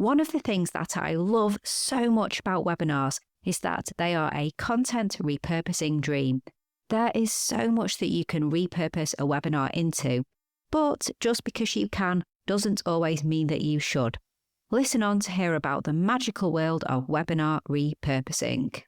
One of the things that I love so much about webinars is that they are a content repurposing dream. There is so much that you can repurpose a webinar into, but just because you can doesn't always mean that you should. Listen on to hear about the magical world of webinar repurposing.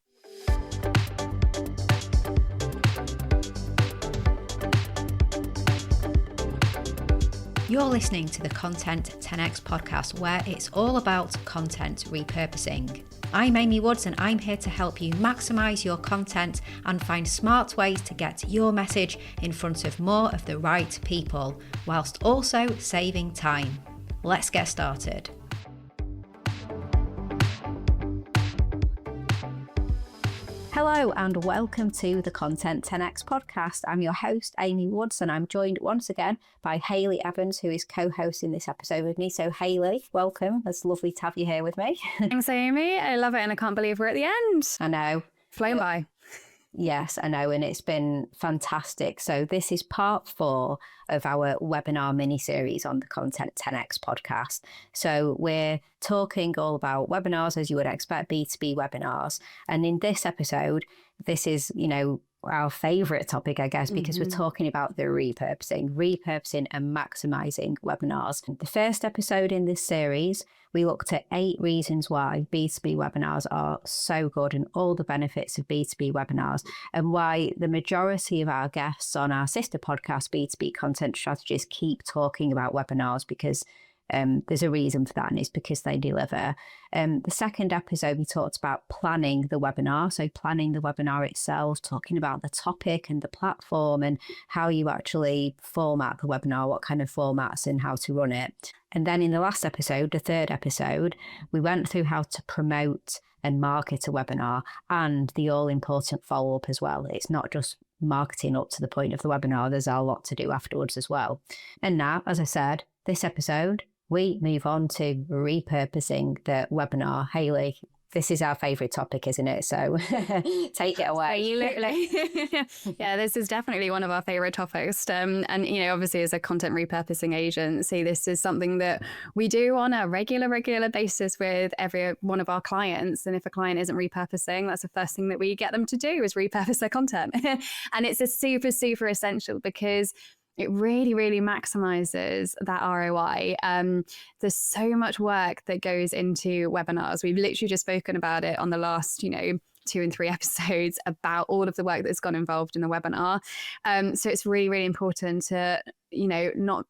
You're listening to the Content 10x podcast, where it's all about content repurposing. I'm Amy Woods, and I'm here to help you maximize your content and find smart ways to get your message in front of more of the right people, whilst also saving time. Let's get started. Hello and welcome to the Content 10x podcast. I'm your host, Amy Woods, and I'm joined once again by Hayley Evans, who is co-hosting this episode with me. So Hayley, welcome. It's lovely to have you here with me. Thanks, Amy. I love it, and I can't believe we're at the end. I know. Flown by. Yes, I know, and it's been fantastic. So this is part 4 of our webinar miniseries on the Content 10x podcast. So we're talking all about webinars, as you would expect, B2B webinars. And in this episode, this is, our favourite topic, I guess, because we're talking about the repurposing and maximising webinars. The first episode in this series, we looked at 8 reasons why B2B webinars are so good and all the benefits of B2B webinars, and why the majority of our guests on our sister podcast, B2B Content Strategists, keep talking about webinars because there's a reason for that, and it's because they deliver. The second episode, we talked about planning the webinar. So planning the webinar itself, talking about the topic and the platform and how you actually format the webinar, what kind of formats and how to run it. And then in the last episode, the third episode, we went through how to promote and market a webinar and the all-important follow-up as well. It's not just marketing up to the point of the webinar. There's a lot to do afterwards as well. And now, as I said, this episode, we move on to repurposing the webinar. Hayley, this is our favourite topic, isn't it? So take it away. Yeah, this is definitely one of our favourite topics. And, obviously as a content repurposing agency, this is something that we do on a regular basis with every one of our clients. And if a client isn't repurposing, that's the first thing that we get them to do is repurpose their content. And it's a super essential because it really maximizes that ROI. There's so much work that goes into webinars. We've literally just spoken about it on the last, 2 and 3 episodes about all of the work that's gone involved in the webinar. So it's really important to, not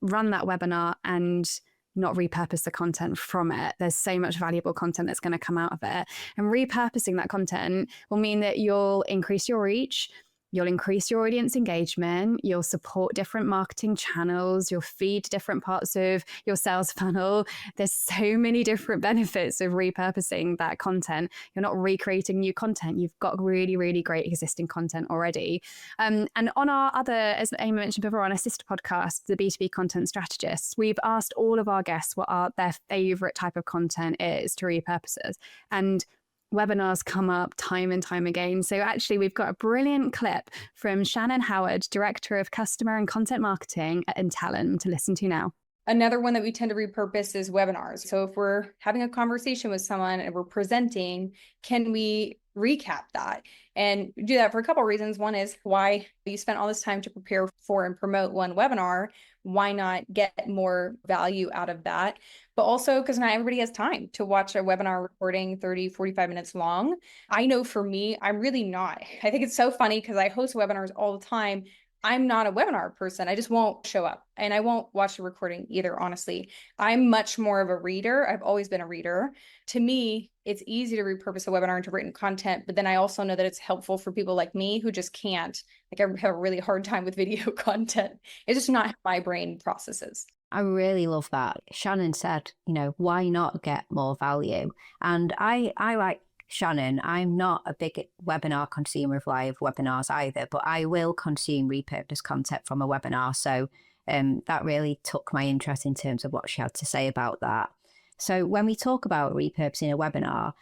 run that webinar and not repurpose the content from it. There's so much valuable content that's going to come out of it. And repurposing that content will mean that you'll increase your reach, you'll increase your audience engagement, you'll support different marketing channels, you'll feed different parts of your sales funnel. There's so many different benefits of repurposing that content. You're not recreating new content. You've got really great existing content already. And on our other, as Amy mentioned before, on our sister podcast, the B2B Content Strategists, we've asked all of our guests what their favorite type of content is to repurpose it. And webinars come up time and time again. So actually, we've got a brilliant clip from Shannon Howard, Director of Customer and Content Marketing at Intalent, to listen to now. Another one that we tend to repurpose is webinars. So if we're having a conversation with someone and we're presenting, can we recap that? And do that for a couple of reasons. One is, why you spent all this time to prepare for and promote one webinar. Why not get more value out of that? But also because not everybody has time to watch a webinar recording 30, 45 minutes long. I know for me, I'm really not. I think it's so funny because I host webinars all the time. I'm not a webinar person. I just won't show up, and I won't watch the recording either, honestly. I'm much more of a reader. I've always been a reader. To me, it's easy to repurpose a webinar into written content, but then I also know that it's helpful for people like me who just can't. I have a really hard time with video content. It's just not how my brain processes. I really love that. Shannon said, why not get more value? And I like Shannon. I'm not a big webinar consumer of live webinars either, but I will consume repurposed content from a webinar. So that really took my interest in terms of what she had to say about that. So when we talk about repurposing a webinar,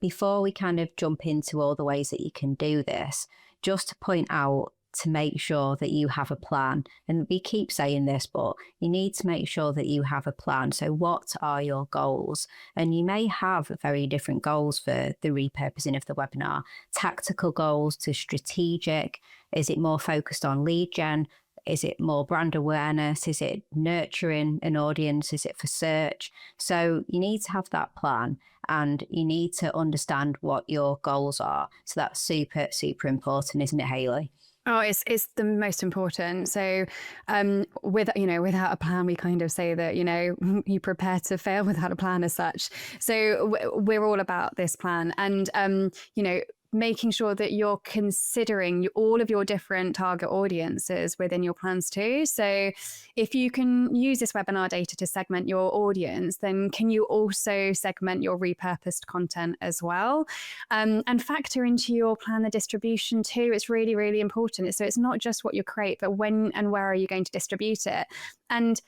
before we kind of jump into all the ways that you can do this, just to point out to make sure that you have a plan. And we keep saying this, but you need to make sure that you have a plan. So what are your goals? And you may have very different goals for the repurposing of the webinar. Tactical goals to strategic. Is it more focused on lead gen? Is it more brand awareness? Is it nurturing an audience? Is it for search? So you need to have that plan, and you need to understand what your goals are. So that's super, super important, isn't it, Hayley? Oh, it's the most important. So, without a plan, we kind of say that, you prepare to fail without a plan as such. So we're all about this plan, and making sure that you're considering all of your different target audiences within your plans too. So if you can use this webinar data to segment your audience, then can you also segment your repurposed content as well? And factor into your plan the distribution too. It's really, really important. So it's not just what you create, but when and where are you going to distribute it? And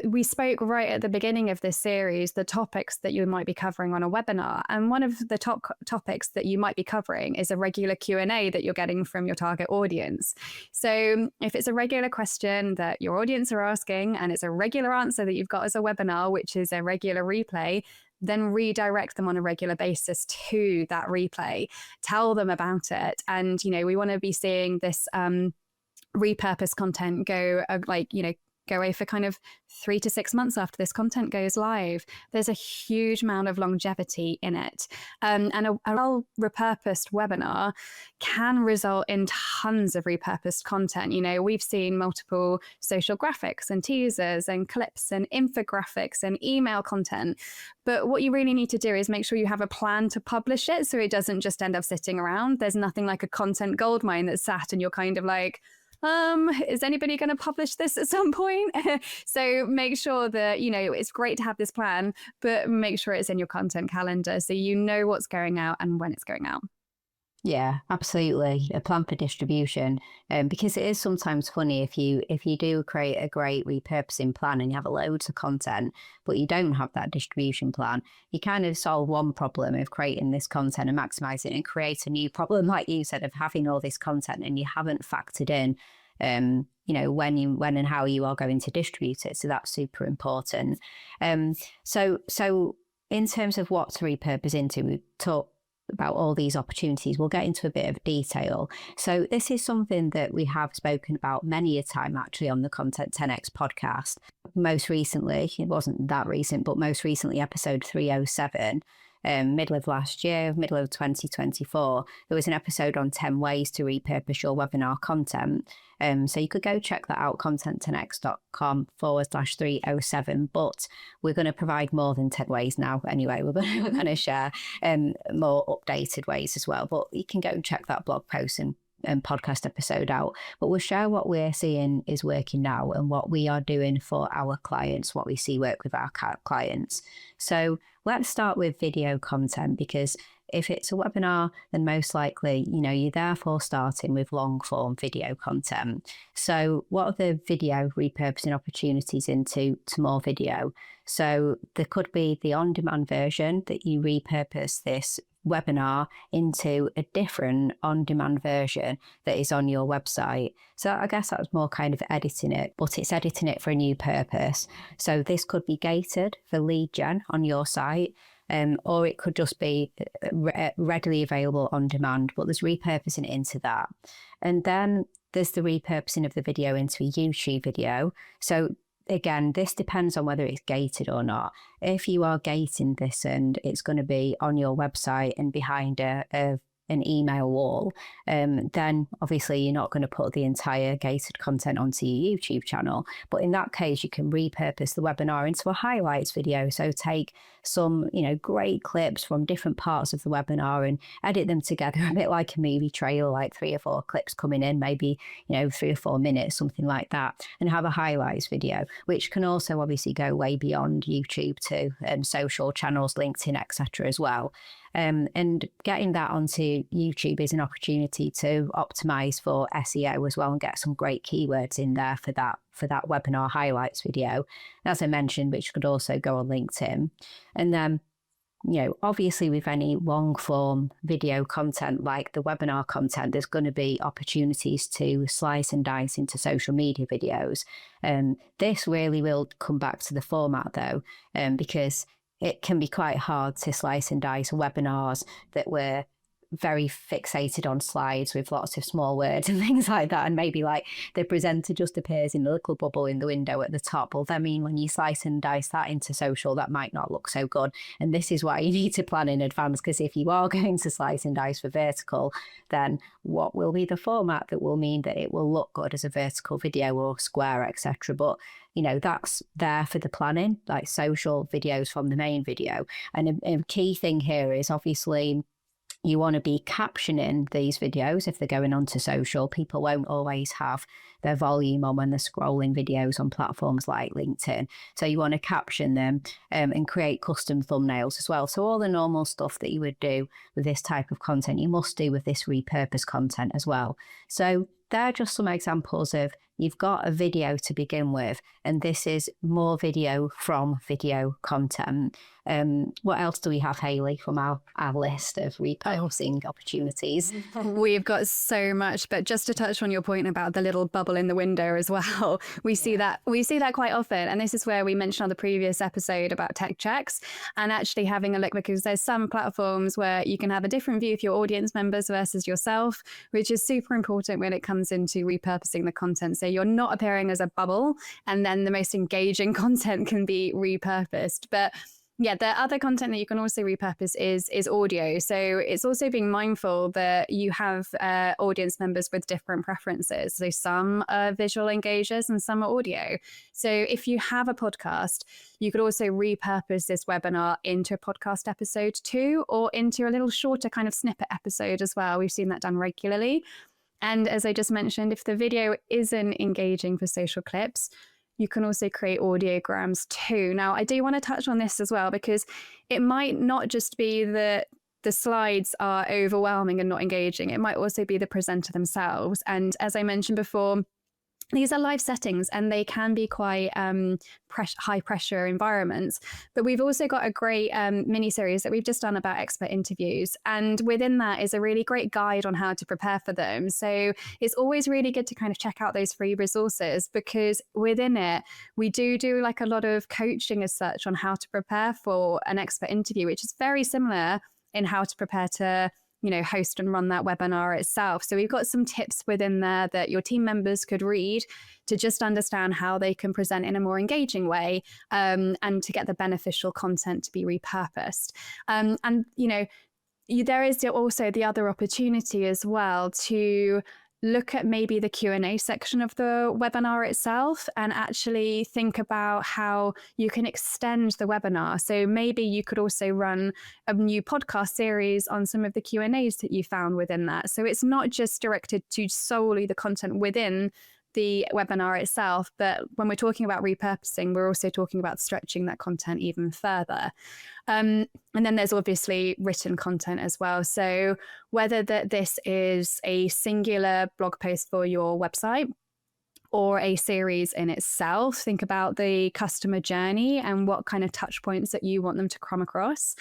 we spoke right at the beginning of this series, the topics that you might be covering on a webinar. And one of the top topics that you might be covering is a regular Q&A that you're getting from your target audience. So if it's a regular question that your audience are asking, and it's a regular answer that you've got as a webinar, which is a regular replay, then redirect them on a regular basis to that replay. Tell them about it. And, we want to be seeing this repurposed content go away for kind of 3 to 6 months after this content goes live. There's a huge amount of longevity in it. And a well repurposed webinar can result in tons of repurposed content. We've seen multiple social graphics and teasers and clips and infographics and email content. But what you really need to do is make sure you have a plan to publish it so it doesn't just end up sitting around. There's nothing like a content goldmine that's sat and you're kind of like, is anybody going to publish this at some point? So make sure that, it's great to have this plan, but make sure it's in your content calendar so you know what's going out and when it's going out. Yeah, absolutely. A plan for distribution, because it is sometimes funny if you do create a great repurposing plan and you have loads of content, but you don't have that distribution plan. You kind of solve one problem of creating this content and maximizing it, and create a new problem, like you said, of having all this content and you haven't factored in, when and how you are going to distribute it. So that's super important. So in terms of what to repurpose into, we talked about all these opportunities. We'll get into a bit of detail. So this is something that we have spoken about many a time actually on the Content 10X podcast. Most recently, it wasn't that recent, but most recently episode 307, middle of last year, middle of 2024, there was an episode on 10 ways to repurpose your webinar content. So you could go check that out, content10x.com/307. But we're going to provide more than 10 ways now anyway. We're going to share more updated ways as well. But you can go and check that blog post and podcast episode out. But we'll share what we're seeing is working now and what we are doing for our clients, what we see work with our clients. So let's start with video content, because if it's a webinar, then most likely, you're therefore starting with long form video content. So what are the video repurposing opportunities into more video? So there could be the on-demand version that you repurpose this webinar into a different on-demand version that is on your website. So I guess that was more kind of editing it, but it's editing it for a new purpose. So this could be gated for lead gen on your site, or it could just be readily available on demand, but there's repurposing into that. And then there's the repurposing of the video into a YouTube video. So again, this depends on whether it's gated or not. If you are gating this and it's going to be on your website and behind an email wall, then obviously you're not going to put the entire gated content onto your YouTube channel. But in that case, you can repurpose the webinar into a highlights video. So take some, great clips from different parts of the webinar and edit them together, a bit like a movie trailer, like 3 or 4 clips coming in, maybe, 3 or 4 minutes, something like that, and have a highlights video, which can also obviously go way beyond YouTube to social channels, LinkedIn, etc. as well. And getting that onto YouTube is an opportunity to optimize for SEO as well and get some great keywords in there for that webinar highlights video, as I mentioned, which could also go on LinkedIn. And then obviously with any long form video content like the webinar content, there's going to be opportunities to slice and dice into social media videos. This really will come back to the format though, because it can be quite hard to slice and dice webinars that were very fixated on slides with lots of small words and things like that, and maybe like the presenter just appears in a little bubble in the window at the top. Well, I mean, when you slice and dice that into social, that might not look so good, and this is why you need to plan in advance, because if you are going to slice and dice for vertical, then what will be the format that will mean that it will look good as a vertical video or square, etc. But that's there for the planning, like social videos from the main video. And a key thing here is obviously you want to be captioning these videos if they're going onto social. People won't always have their volume on when they're scrolling videos on platforms like LinkedIn. So you want to caption them and create custom thumbnails as well. So all the normal stuff that you would do with this type of content, you must do with this repurposed content as well. So there are just some examples of you've got a video to begin with, and this is more video from video content. What else do we have, Hayley, from our list of repurposing opportunities? We've got so much, but just to touch on your point about the little bubble in the window as well, we see that quite often. And this is where we mentioned on the previous episode about tech checks and actually having a look, because there's some platforms where you can have a different view of your audience members versus yourself, which is super important when it comes into repurposing the content. So you're not appearing as a bubble, and then the most engaging content can be repurposed. But yeah, the other content that you can also repurpose is audio. So it's also being mindful that you have audience members with different preferences. So some are visual engagers and some are audio. So if you have a podcast, you could also repurpose this webinar into a podcast episode too, or into a little shorter kind of snippet episode as well. We've seen that done regularly. And as I just mentioned, if the video isn't engaging for social clips, you can also create audiograms too. Now, I do want to touch on this as well, because it might not just be that the slides are overwhelming and not engaging. It might also be the presenter themselves. And as I mentioned before, these are live settings and they can be quite high pressure environments. But we've also got a great mini series that we've just done about expert interviews. And within that is a really great guide on how to prepare for them. So it's always really good to kind of check out those free resources, because within it, we do like a lot of coaching as such on how to prepare for an expert interview, which is very similar in how to prepare to host and run that webinar itself. So we've got some tips within there that your team members could read to just understand how they can present in a more engaging way, and to get the beneficial content to be repurposed. There is also the other opportunity as well to look at maybe the Q&A section of the webinar itself and actually think about how you can extend the webinar. So maybe you could also run a new podcast series on some of the Q&As that you found within that. So it's not just directed to solely the content within the webinar itself, but when we're talking about repurposing, we're also talking about stretching that content even further. And then there's obviously written content as well. So whether this is a singular blog post for your website or a series in itself, think about the customer journey and what kind of touch points that you want them to come across.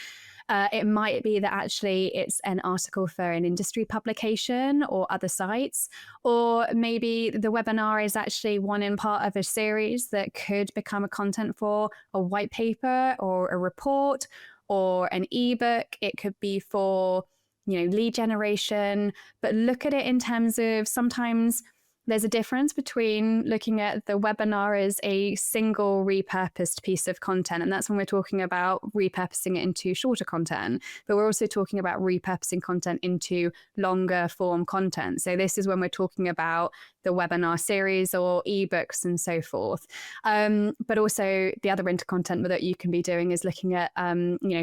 It might be that actually it's an article for an industry publication or other sites, or maybe the webinar is actually one in part of a series that could become a content for a white paper or a report or an ebook. It could be for, lead generation, but look at it in terms of sometimes there's a difference between looking at the webinar as a single repurposed piece of content, and that's when we're talking about repurposing it into shorter content, but we're also talking about repurposing content into longer form content. So this is when we're talking about the webinar series or ebooks and so forth. But also the other inter content that you can be doing is looking at,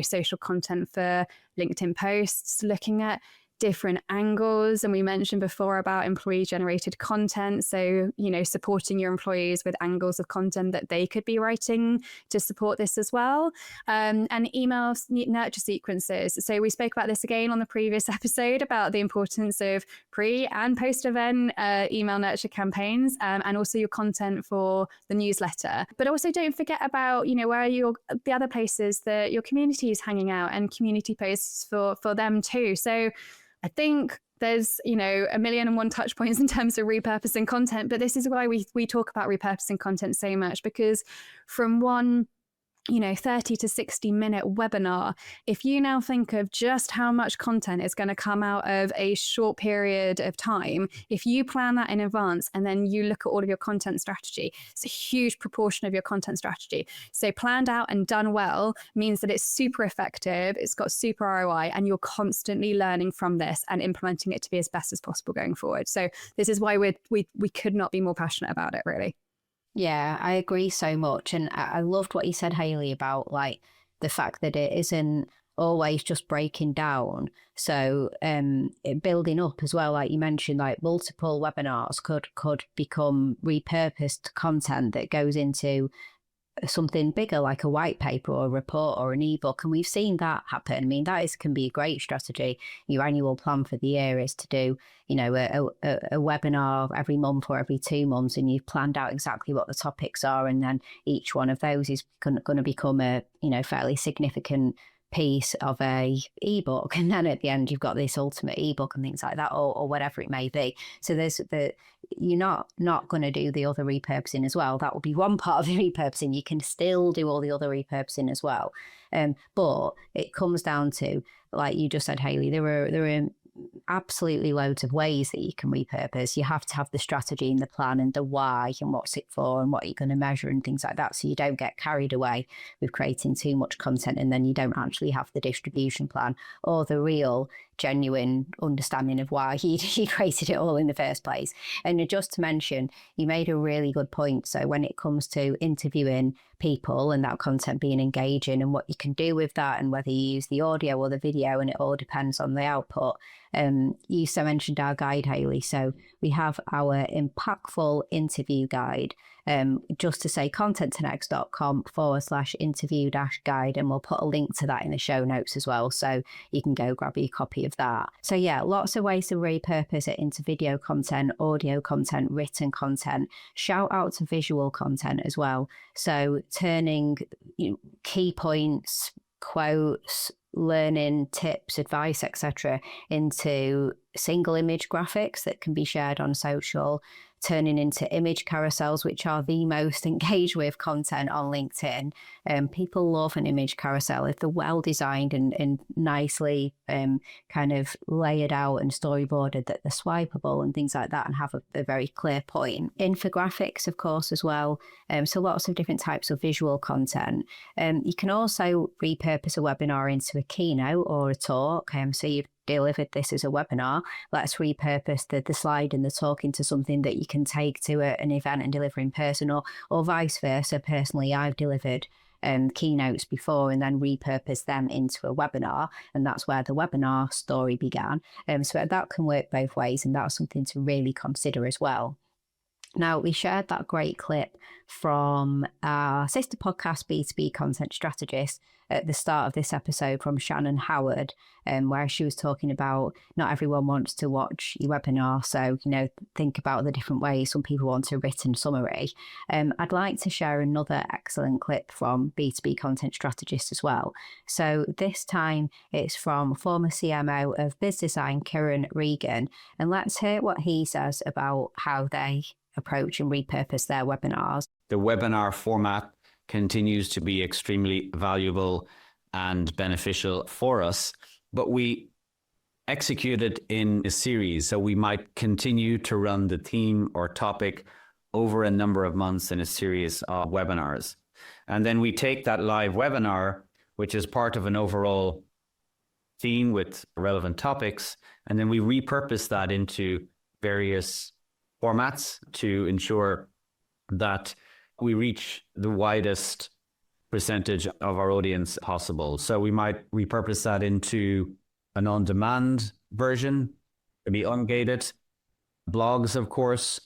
social content for LinkedIn posts, looking at different angles. And we mentioned before about employee generated content. So, supporting your employees with angles of content that they could be writing to support this as well. And email nurture sequences. So we spoke about this again on the previous episode about the importance of pre and post event email nurture campaigns, and also your content for the newsletter. But also don't forget about, where are the other places that your community is hanging out, and community posts for them too. So I think there's, a million and one touch points in terms of repurposing content, but this is why we talk about repurposing content so much, because from one 30 to 60 minute webinar, if you now think of just how much content is going to come out of a short period of time, if you plan that in advance and then you look at all of your content strategy, it's a huge proportion of your content strategy. So planned out and done well means that it's super effective, it's got super ROI, and you're constantly learning from this and implementing it to be as best as possible going forward. So this is why we could not be more passionate about it, really. Yeah, I agree so much. And I loved what you said, Hayley, about like the fact that it isn't always just breaking down. So building up as well, like you mentioned, like multiple webinars could become repurposed content that goes into something bigger, like a white paper or a report or an ebook. And we've seen that happen. I mean, can be a great strategy. Your annual plan for the year is to do, a webinar every month or every 2 months, and you've planned out exactly what the topics are. And then each one of those is going to become a, fairly significant piece of a ebook, and then at the end you've got this ultimate ebook and things like that, or whatever it may be. So you're not going to do the other repurposing as well. That will be one part of the repurposing. You can still do all the other repurposing as well, but it comes down to, like you just said, Hayley, there are absolutely loads of ways that you can repurpose. You have to have the strategy and the plan and the why and what's it for and what you're going to measure and things like that, so you don't get carried away with creating too much content and then you don't actually have the distribution plan or the real genuine understanding of why he created it all in the first place. And just to mention, you made a really good point. So when it comes to interviewing people and that content being engaging and what you can do with that, and whether you use the audio or the video, and it all depends on the output. You so mentioned our guide, Hayley. So we have our impactful interview guide. Just to say content10x.com/interview-guide, and we'll put a link to that in the show notes as well, so you can go grab your copy of that. So yeah, lots of ways to repurpose it into video content, audio content, written content. Shout out to visual content as well. So turning key points, quotes, learning tips, advice, etc., into single image graphics that can be shared on social, turning into image carousels, which are the most engaged with content on LinkedIn. People love an image carousel if they're well designed and nicely kind of layered out and storyboarded, that they're swipeable and things like that, and have a very clear point. Infographics, of course, as well. So lots of different types of visual content. You can also repurpose a webinar into a keynote or a talk. So you've delivered this as a webinar, let's repurpose the slide and the talk into something that you can take to an event and deliver in person, or vice versa. Personally, I've delivered keynotes before and then repurpose them into a webinar, and that's where the webinar story began. So that can work both ways, and that's something to really consider as well. Now, we shared that great clip from our sister podcast, B2B Content Strategist, at the start of this episode from Shannon Howard, where she was talking about not everyone wants to watch your webinar. So, think about the different ways. Some people want a written summary. I'd like to share another excellent clip from B2B Content Strategist as well. So this time it's from former CMO of Biz Design, Kieran Regan. And let's hear what he says about how they approach and repurpose their webinars. The webinar format continues to be extremely valuable and beneficial for us, but we execute it in a series. So we might continue to run the theme or topic over a number of months in a series of webinars. And then we take that live webinar, which is part of an overall theme with relevant topics, and then we repurpose that into various formats to ensure that we reach the widest percentage of our audience possible. So we might repurpose that into an on-demand version, to be ungated. Blogs, of course.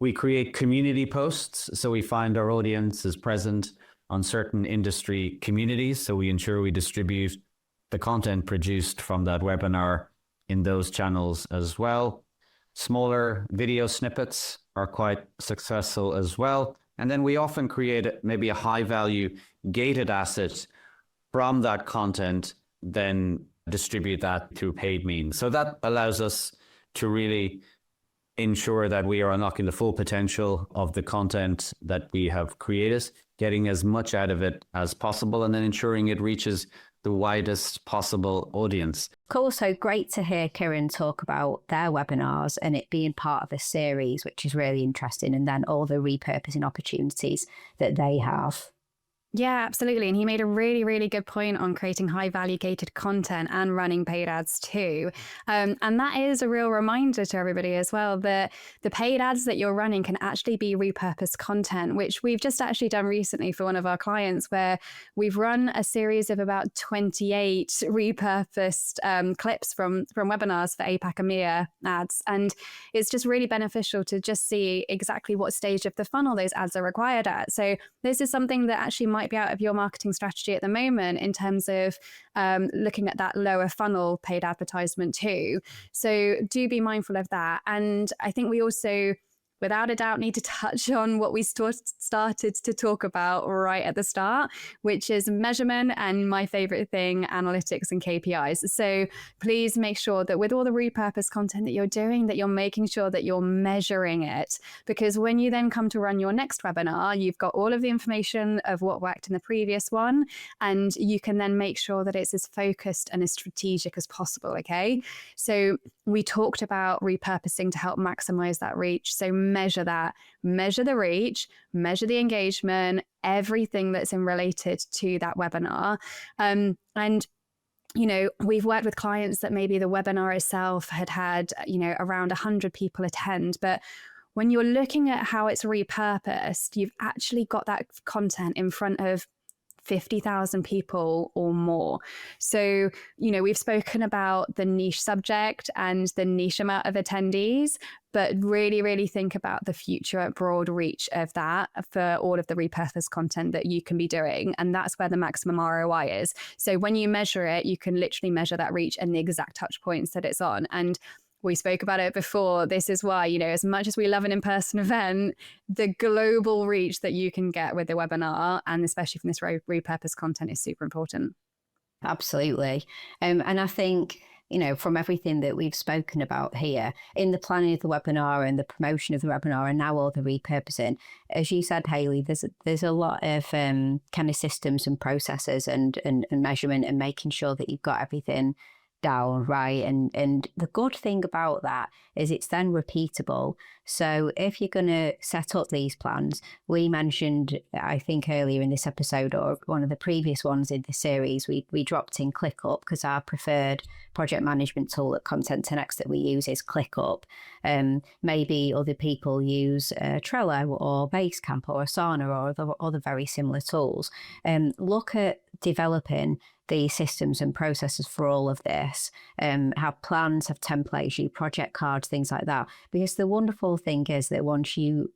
We create community posts, so we find our audience is present on certain industry communities, so we ensure we distribute the content produced from that webinar in those channels as well. Smaller video snippets are quite successful as well. And then we often create maybe a high value gated asset from that content, then distribute that through paid means. So that allows us to really ensure that we are unlocking the full potential of the content that we have created, getting as much out of it as possible, and then ensuring it reaches the widest possible audience. Cool. So great to hear Kieran talk about their webinars and it being part of a series, which is really interesting, and then all the repurposing opportunities that they have. Yeah, absolutely. And he made a really, really good point on creating high value gated content and running paid ads too. And that is a real reminder to everybody as well that the paid ads that you're running can actually be repurposed content, which we've just actually done recently for one of our clients, where we've run a series of about 28 repurposed clips from webinars for APAC EMEA ads. And it's just really beneficial to just see exactly what stage of the funnel those ads are required at. So this is something that actually might be out of your marketing strategy at the moment in terms of looking at that lower funnel paid advertisement too. So do be mindful of that. And I think we also, without a doubt, need to touch on what we started to talk about right at the start, which is measurement and my favorite thing, analytics and KPIs. So please make sure that with all the repurposed content that you're doing, that you're making sure that you're measuring it. Because when you then come to run your next webinar, you've got all of the information of what worked in the previous one, and you can then make sure that it's as focused and as strategic as possible, okay? So we talked about repurposing to help maximize that reach. So measure that, measure the reach, measure the engagement, everything that's in related to that webinar. And you know, we've worked with clients that maybe the webinar itself had, you know, around 100 people attend, but when you're looking at how it's repurposed, you've actually got that content in front of 50,000 people or more. So, you know, we've spoken about the niche subject and the niche amount of attendees, but really, really think about the future broad reach of that for all of the repurposed content that you can be doing. And that's where the maximum ROI is. So when you measure it, you can literally measure that reach and the exact touch points that it's on. And we spoke about it before. This is why, you know, as much as we love an in-person event, the global reach that you can get with the webinar, and especially from this repurposed content, is super important. Absolutely. And I think, you know, from everything that we've spoken about here in the planning of the webinar and the promotion of the webinar and now all the repurposing, as you said, Hayley, there's a lot of kind of systems and processes and measurement and making sure that you've got everything down right. And the good thing about that is it's then repeatable. So if you're going to set up these plans, we mentioned, I think earlier in this episode or one of the previous ones in the series, we dropped in ClickUp because our preferred project management tool at Content 10X that we use is ClickUp. Maybe other people use Trello or Basecamp or Asana or other very similar tools. Look at developing the systems and processes for all of this, have plans, have templates, use project cards, things like that. Because the wonderful thing is that once you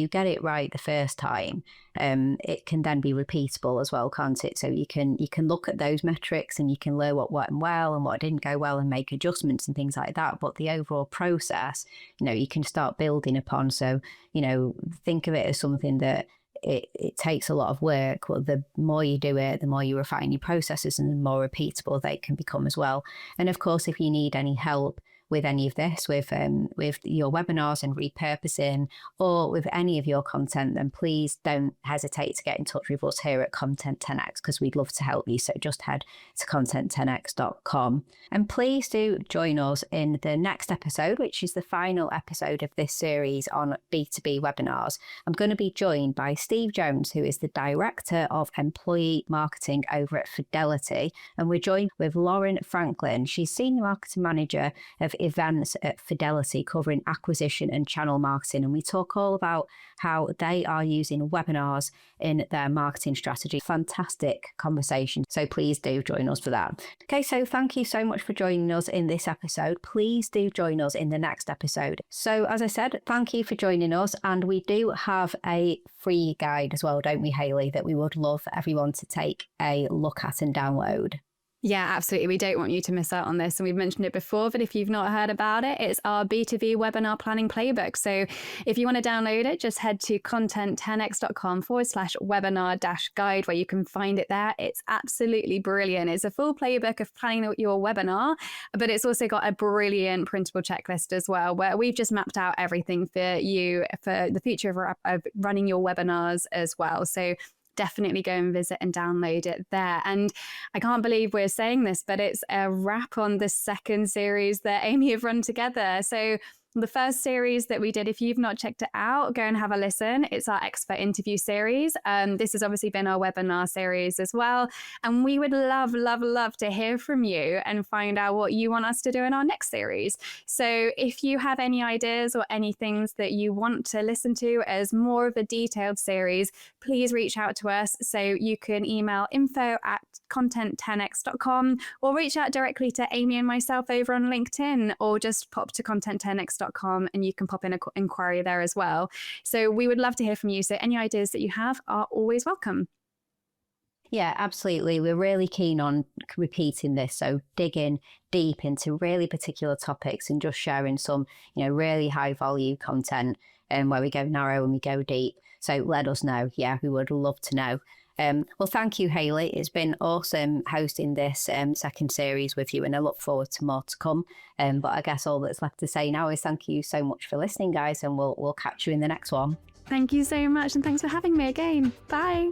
get it right the first time, it can then be repeatable as well, can't it? So you can look at those metrics and you can learn what went well and what didn't go well and make adjustments and things like that. But the overall process, you know, you can start building upon. So, you know, think of it as something that it takes a lot of work. Well, the more you do it, the more you refine your processes and the more repeatable they can become as well. And of course, if you need any help with any of this, with your webinars and repurposing, or with any of your content, then please don't hesitate to get in touch with us here at Content 10X because we'd love to help you. So just head to content10x.com. And please do join us in the next episode, which is the final episode of this series on B2B webinars. I'm going to be joined by Steve Jones, who is the Director of Employee Marketing over at Fidelity. And we're joined with Lauren Franklin. She's Senior Marketing Manager of events at Fidelity covering acquisition and channel marketing. And we talk all about how they are using webinars in their marketing strategy. Fantastic conversation. So please do join us for that. Okay, so thank you so much for joining us in this episode. Please do join us in the next episode. So as I said, thank you for joining us. And we do have a free guide as well, don't we, Hayley, that we would love for everyone to take a look at and download. Yeah, absolutely. We don't want you to miss out on this. And we've mentioned it before, but if you've not heard about it, it's our B2B webinar planning playbook. So if you want to download it, just head to content10x.com/webinar-guide, where you can find it there. It's absolutely brilliant. It's a full playbook of planning your webinar, but it's also got a brilliant printable checklist as well, where we've just mapped out everything for you for the future of running your webinars as well. So definitely go and visit and download it there. And I can't believe we're saying this, but it's a wrap on the second series that Amy have run together. So the first series that we did, if you've not checked it out, go and have a listen. It's our expert interview series. This has obviously been our webinar series as well. And we would love, love, love to hear from you and find out what you want us to do in our next series. So if you have any ideas or any things that you want to listen to as more of a detailed series, please reach out to us. So you can email info@content10x.com or reach out directly to Amy and myself over on LinkedIn, or just pop to content10x.com and you can pop in an inquiry there as well. So we would love to hear from you. So any ideas that you have are always welcome. Yeah, absolutely. We're really keen on repeating this. So digging deep into really particular topics and just sharing some, really high value content where we go narrow and we go deep. So let us know. Yeah, we would love to know. Well, thank you, Hayley. It's been awesome hosting this second series with you, and I look forward to more to come. But I guess all that's left to say now is thank you so much for listening, guys, and we'll catch you in the next one. Thank you so much, and thanks for having me again. Bye.